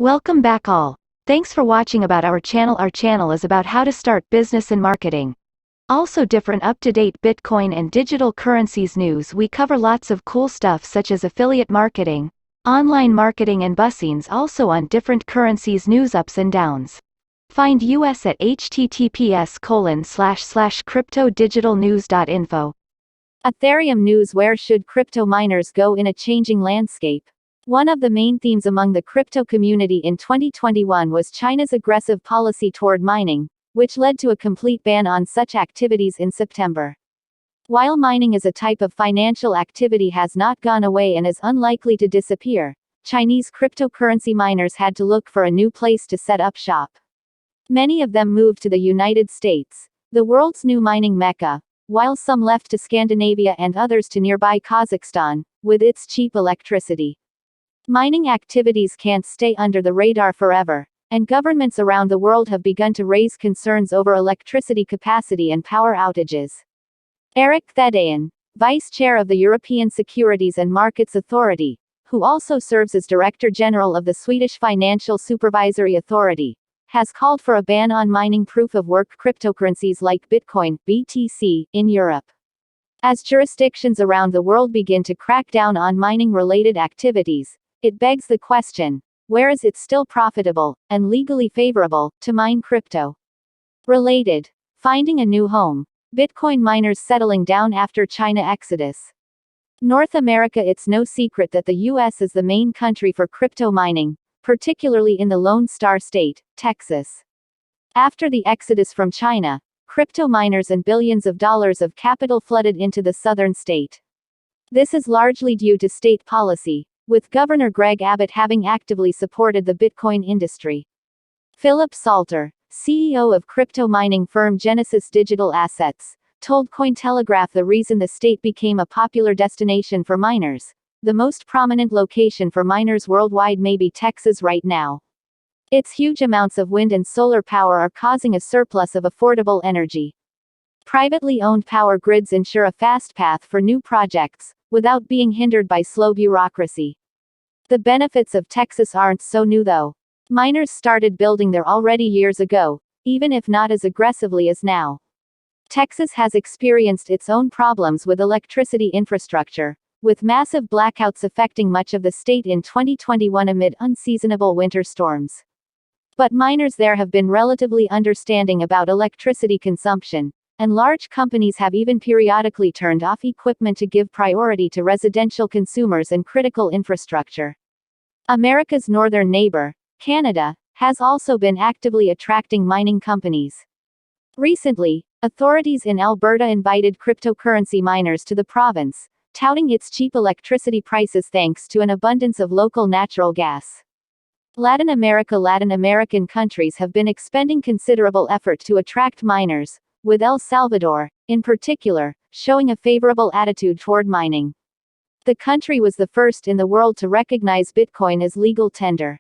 Welcome back all. Thanks for watching about our channel. Our channel is about how to start business and marketing. Also different up-to-date Bitcoin and digital currencies news. We cover lots of cool stuff such as affiliate marketing, online marketing and bussings, also on different currencies news ups and downs. Find us at https://cryptodigitalnews.info. Ethereum news. Where should crypto miners go in a changing landscape? One of the main themes among the crypto community in 2021 was China's aggressive policy toward mining, which led to a complete ban on such activities in September. While mining as a type of financial activity has not gone away and is unlikely to disappear, Chinese cryptocurrency miners had to look for a new place to set up shop. Many of them moved to the United States, the world's new mining mecca, while some left to Scandinavia and others to nearby Kazakhstan, with its cheap electricity. Mining activities can't stay under the radar forever, and governments around the world have begun to raise concerns over electricity capacity and power outages. Eric Thedéen, Vice Chair of the European Securities and Markets Authority, who also serves as Director General of the Swedish Financial Supervisory Authority, has called for a ban on mining proof-of-work cryptocurrencies like Bitcoin, BTC, in Europe. As jurisdictions around the world begin to crack down on mining-related activities, it begs the question, where is it still profitable, and legally favorable, to mine crypto? Related. Finding a new home. Bitcoin miners settling down after China exodus. North America. It's no secret that the U.S. is the main country for crypto mining, particularly in the Lone Star State, Texas. After the exodus from China, crypto miners and billions of dollars of capital flooded into the southern state. This is largely due to state policy, with Governor Greg Abbott having actively supported the Bitcoin industry. Philip Salter, CEO of crypto mining firm Genesis Digital Assets, told Cointelegraph the reason the state became a popular destination for miners: the most prominent location for miners worldwide may be Texas right now. Its huge amounts of wind and solar power are causing a surplus of affordable energy. Privately owned power grids ensure a fast path for new projects, without being hindered by slow bureaucracy. The benefits of Texas aren't so new though. Miners started building there already years ago, even if not as aggressively as now. Texas has experienced its own problems with electricity infrastructure, with massive blackouts affecting much of the state in 2021 amid unseasonable winter storms. But miners there have been relatively understanding about electricity consumption, and large companies have even periodically turned off equipment to give priority to residential consumers and critical infrastructure. America's northern neighbor, Canada, has also been actively attracting mining companies. Recently, authorities in Alberta invited cryptocurrency miners to the province, touting its cheap electricity prices thanks to an abundance of local natural gas. Latin American countries have been expending considerable effort to attract miners, with El Salvador, in particular, showing a favorable attitude toward mining. The country was the first in the world to recognize Bitcoin as legal tender.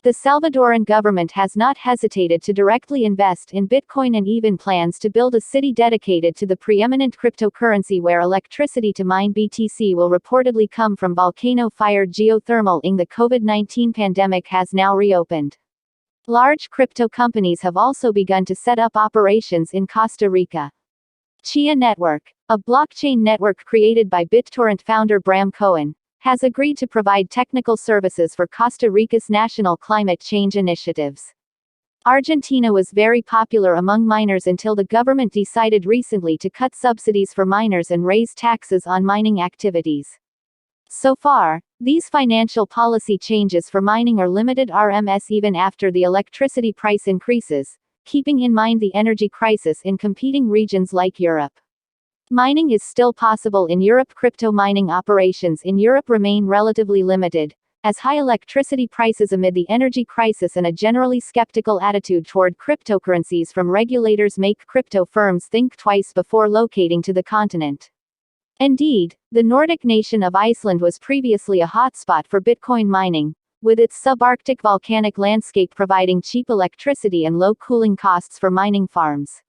The Salvadoran government has not hesitated to directly invest in Bitcoin and even plans to build a city dedicated to the preeminent cryptocurrency where electricity to mine BTC will reportedly come from volcano-fired geothermal. The COVID-19 pandemic has now reopened. Large crypto companies have also begun to set up operations in Costa Rica. Chia Network, a blockchain network created by BitTorrent founder Bram Cohen, has agreed to provide technical services for Costa Rica's national climate change initiatives. Argentina was very popular among miners until the government decided recently to cut subsidies for miners and raise taxes on mining activities. So far, these financial policy changes for mining are limited RMS even after the electricity price increases, keeping in mind the energy crisis in competing regions like Europe. Mining is still possible in Europe. Crypto mining operations in Europe remain relatively limited, as high electricity prices amid the energy crisis and a generally skeptical attitude toward cryptocurrencies from regulators make crypto firms think twice before locating to the continent. Indeed, the Nordic nation of Iceland was previously a hotspot for Bitcoin mining, with its subarctic volcanic landscape providing cheap electricity and low cooling costs for mining farms.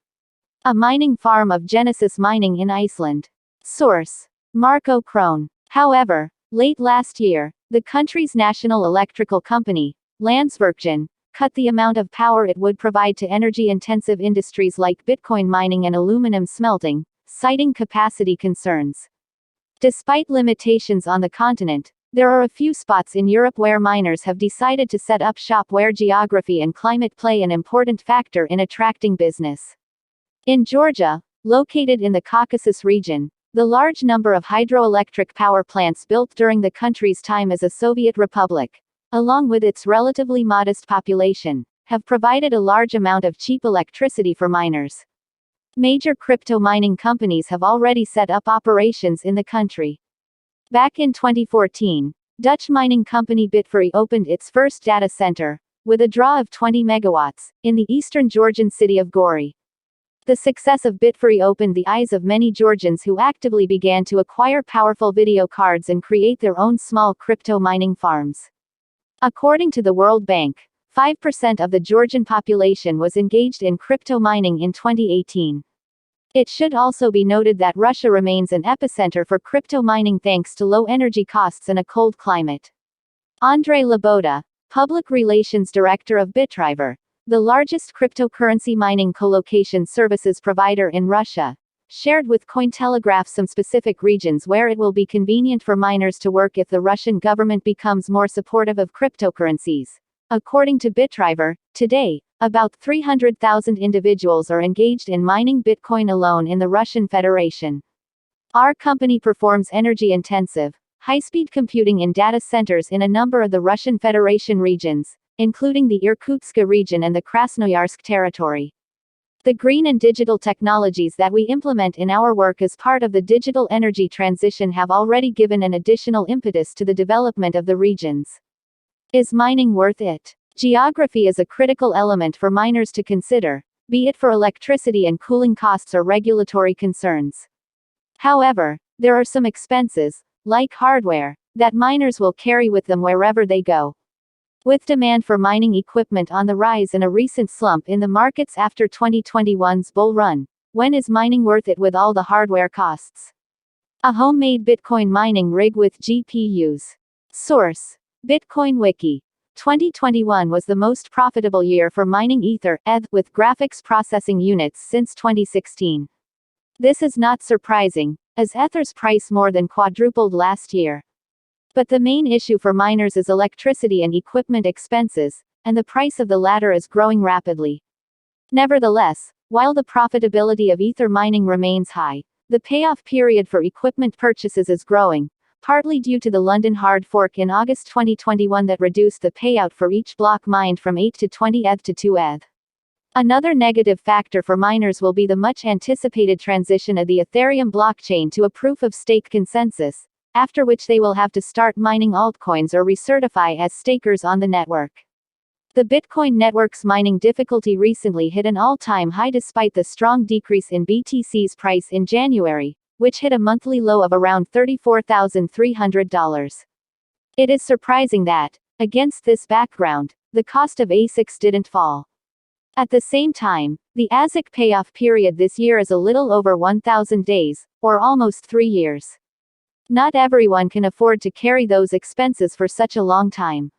A mining farm of Genesis Mining in Iceland. Source: Marco Krohn. However, late last year, the country's national electrical company, Landsvirkchen, cut the amount of power it would provide to energy-intensive industries like Bitcoin mining and aluminum smelting, citing capacity concerns. Despite limitations on the continent, there are a few spots in Europe where miners have decided to set up shop where geography and climate play an important factor in attracting business. In Georgia, located in the Caucasus region, the large number of hydroelectric power plants built during the country's time as a Soviet republic, along with its relatively modest population, have provided a large amount of cheap electricity for miners. Major crypto mining companies have already set up operations in the country. Back in 2014, Dutch mining company Bitfury opened its first data center, with a draw of 20 megawatts, in the eastern Georgian city of Gori. The success of Bitfury opened the eyes of many Georgians who actively began to acquire powerful video cards and create their own small crypto mining farms. According to the World Bank, 5% of the Georgian population was engaged in crypto mining in 2018. It should also be noted that Russia remains an epicenter for crypto mining thanks to low energy costs and a cold climate. Andrei Loboda, Public Relations Director of Bitdriver, the largest cryptocurrency mining colocation services provider in Russia, shared with Cointelegraph some specific regions where it will be convenient for miners to work if the Russian government becomes more supportive of cryptocurrencies. According to Bitdriver, today, about 300,000 individuals are engaged in mining Bitcoin alone in the Russian Federation. Our company performs energy-intensive, high-speed computing in data centers in a number of the Russian Federation regions, including the Irkutsk region and the Krasnoyarsk territory. The green and digital technologies that we implement in our work as part of the digital energy transition have already given an additional impetus to the development of the regions. Is mining worth it? Geography is a critical element for miners to consider, be it for electricity and cooling costs or regulatory concerns. However, there are some expenses, like hardware, that miners will carry with them wherever they go. With demand for mining equipment on the rise and a recent slump in the markets after 2021's bull run, when is mining worth it with all the hardware costs? A homemade Bitcoin mining rig with GPUs. Source: Bitcoin Wiki. 2021 was the most profitable year for mining Ether, ETH, with graphics processing units since 2016. This is not surprising, as Ether's price more than quadrupled last year. But the main issue for miners is electricity and equipment expenses, and the price of the latter is growing rapidly. Nevertheless, while the profitability of Ether mining remains high, the payoff period for equipment purchases is growing, partly due to the London hard fork in August 2021 that reduced the payout for each block mined from 8 to 20 ETH to 2 ETH. Another negative factor for miners will be the much-anticipated transition of the Ethereum blockchain to a proof-of-stake consensus, after which they will have to start mining altcoins or recertify as stakers on the network. The Bitcoin network's mining difficulty recently hit an all-time high despite the strong decrease in BTC's price in January, which hit a monthly low of around $34,300. It is surprising that, against this background, the cost of ASICs didn't fall. At the same time, the ASIC payoff period this year is a little over 1,000 days, or almost 3 years. Not everyone can afford to carry those expenses for such a long time.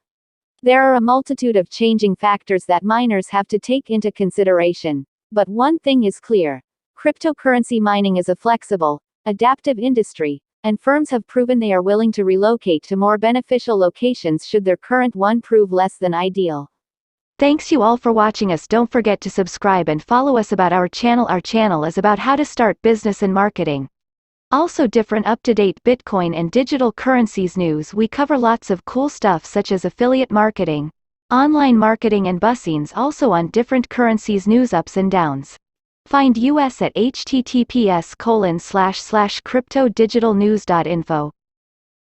There are a multitude of changing factors that miners have to take into consideration, but one thing is clear: cryptocurrency mining is a flexible, adaptive industry, and firms have proven they are willing to relocate to more beneficial locations should their current one prove less than ideal. Thanks you all for watching us. Don't forget to subscribe and follow us about our channel. Our channel is about how to start business and marketing. Also different up-to-date Bitcoin and digital currencies news. We cover lots of cool stuff such as affiliate marketing, online marketing and bussings, also on different currencies news ups and downs. Find us at https://cryptodigitalnews.info.